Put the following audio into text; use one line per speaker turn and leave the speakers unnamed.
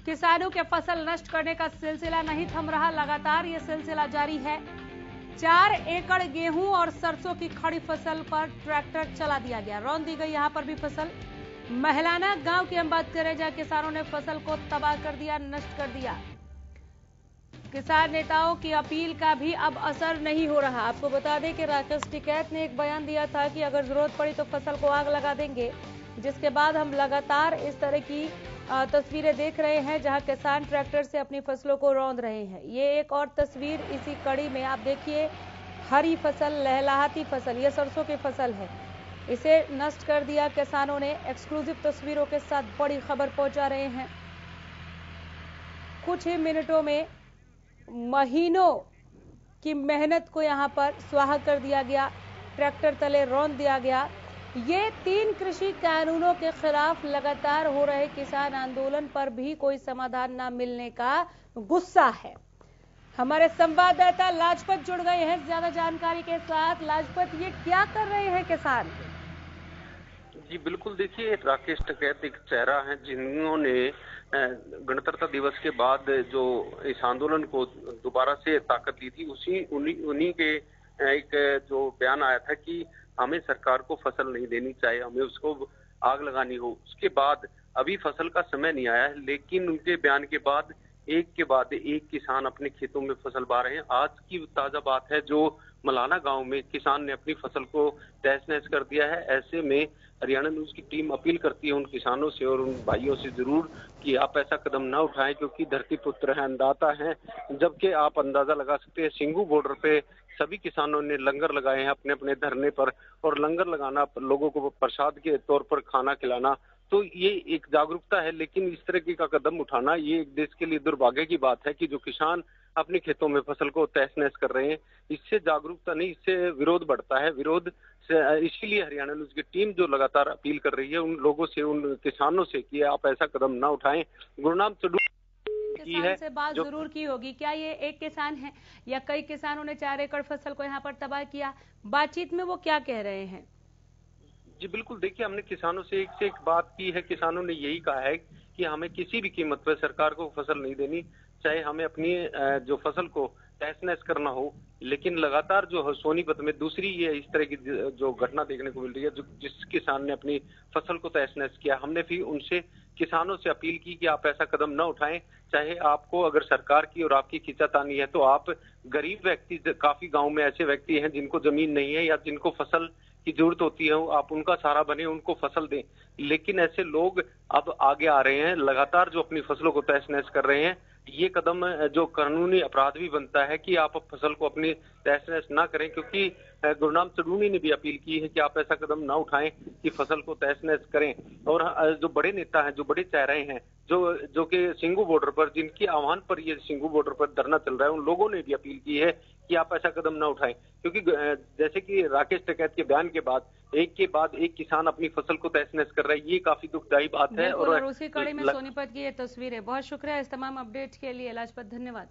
किसानों के फसल नष्ट करने का सिलसिला नहीं थम रहा, लगातार ये सिलसिला जारी है। 4 एकड़ गेहूं और सरसों की खड़ी फसल पर ट्रैक्टर चला दिया गया, रौंद दी गई यहां पर भी फसल। महलाना गांव की हम बात करें, जहां किसानों ने फसल को तबाह कर दिया, नष्ट कर दिया। किसान नेताओं की अपील का भी अब असर नहीं हो रहा। आपको बता दें कि राकेश टिकैत ने एक बयान दिया था कि अगर जरूरत पड़ी तो फसल को आग लगा देंगे, जिसके बाद हम लगातार इस तरह की तस्वीरें देख रहे हैं जहां किसान ट्रैक्टर से अपनी फसलों को रौंद रहे हैं। ये एक और तस्वीर इसी कड़ी में आप देखिए, हरी फसल, लहलहाती फसल, ये सरसों की फसल है, इसे नष्ट कर दिया किसानों ने। एक्सक्लूसिव तस्वीरों के साथ बड़ी खबर पहुंचा रहे हैं। कुछ ही मिनटों में महीनों की मेहनत को यहां पर स्वाहा कर दिया गया, ट्रैक्टर तले रौंद दिया गया। ये 3 कृषि कानूनों के खिलाफ लगातार हो रहे किसान आंदोलन पर भी कोई समाधान न मिलने का गुस्सा है। हमारे संवाददाता लाजपत जुड़ गए हैं ज्यादा जानकारी के साथ। लाजपत, ये क्या कर रहे हैं किसान?
जी बिल्कुल, देखिए राकेश टिकैत एक चेहरा है जिन्होंने गणतंत्र दिवस के बाद जो इस आंदोलन को दोबारा से ताकत दी थी, उन्हीं के एक जो बयान आया था कि हमें सरकार को फसल नहीं देनी चाहिए, हमें उसको आग लगानी हो। उसके बाद अभी फसल का समय नहीं आया है, लेकिन उनके बयान के बाद एक किसान अपने खेतों में फसल बा रहे हैं। आज की ताजा बात है, जो मलाना गांव में किसान ने अपनी फसल को तहस नहस कर दिया है। ऐसे में हरियाणा न्यूज की टीम अपील करती है उन किसानों से और उन भाइयों से जरूर कि आप ऐसा कदम ना उठाएं, क्योंकि धरती पुत्र है, अन्नदाता हैं। जबकि आप अंदाजा लगा सकते हैं, सिंगू बॉर्डर पे सभी किसानों ने लंगर लगाए हैं अपने अपने धरने पर, और लंगर लगाना, लोगों को प्रसाद के तौर पर खाना खिलाना, तो ये एक जागरूकता है। लेकिन इस तरह का कदम उठाना, ये एक देश के लिए दुर्भाग्य की बात है कि जो किसान अपने खेतों में फसल को तहस नहस कर रहे हैं। इससे जागरूकता नहीं, इससे विरोध बढ़ता है। विरोध से इसीलिए हरियाणा न्यूज की टीम जो लगातार अपील कर रही है उन लोगों से, उन किसानों से कि आप ऐसा कदम ना उठाएं। गुरनाम चडू
किसान से बात जरूर की होगी, क्या ये एक किसान है या कई किसानों ने 4 एकड़ फसल को यहाँ पर तबाह किया? बातचीत में वो क्या कह रहे हैं?
जी बिल्कुल, देखिए हमने किसानों से एक बात की है। किसानों ने यही कहा है कि हमें किसी भी कीमत पर सरकार को फसल नहीं देनी, चाहे हमें अपनी जो फसल को तहस नहस करना हो। लेकिन लगातार जो सोनीपत में दूसरी ये इस तरह की जो घटना देखने को मिल रही है, जिस किसान ने अपनी फसल को तहस नहस किया, हमने भी उनसे किसानों से अपील की कि आप ऐसा कदम न उठाएं। चाहे आपको अगर सरकार की और आपकी खींचातानी है तो आप गरीब व्यक्ति, काफी गाँव में ऐसे व्यक्ति हैं जिनको जमीन नहीं है या जिनको फसल की जरूरत होती है, आप उनका सहारा बने, उनको फसल दें। लेकिन ऐसे लोग अब आगे आ रहे हैं, लगातार जो अपनी फसलों को तहस नहस कर रहे हैं। ये कदम जो कानूनी अपराध भी बनता है कि आप फसल को अपनी तहस नहस ना करें, क्योंकि गुरनाम चडूनी ने भी अपील की है कि आप ऐसा कदम ना उठाएं कि फसल को तहस नहस करें। और जो बड़े नेता हैं, जो बड़े चेहरे हैं, जो कि सिंगू बॉर्डर पर, जिनके आह्वान पर ये सिंगू बॉर्डर पर धरना चल रहा है, उन लोगों ने भी अपील की है कि आप ऐसा कदम ना उठाएं। क्योंकि जैसे कि राकेश टिकैत के बयान के बाद एक किसान अपनी फसल को तहस नहस कर रहा है, ये काफी दुखदायी बात है।
और उसी कड़ी में सोनीपत की ये तस्वीर है। बहुत शुक्रिया इस तमाम अपडेट के लिए लाजपत, धन्यवाद।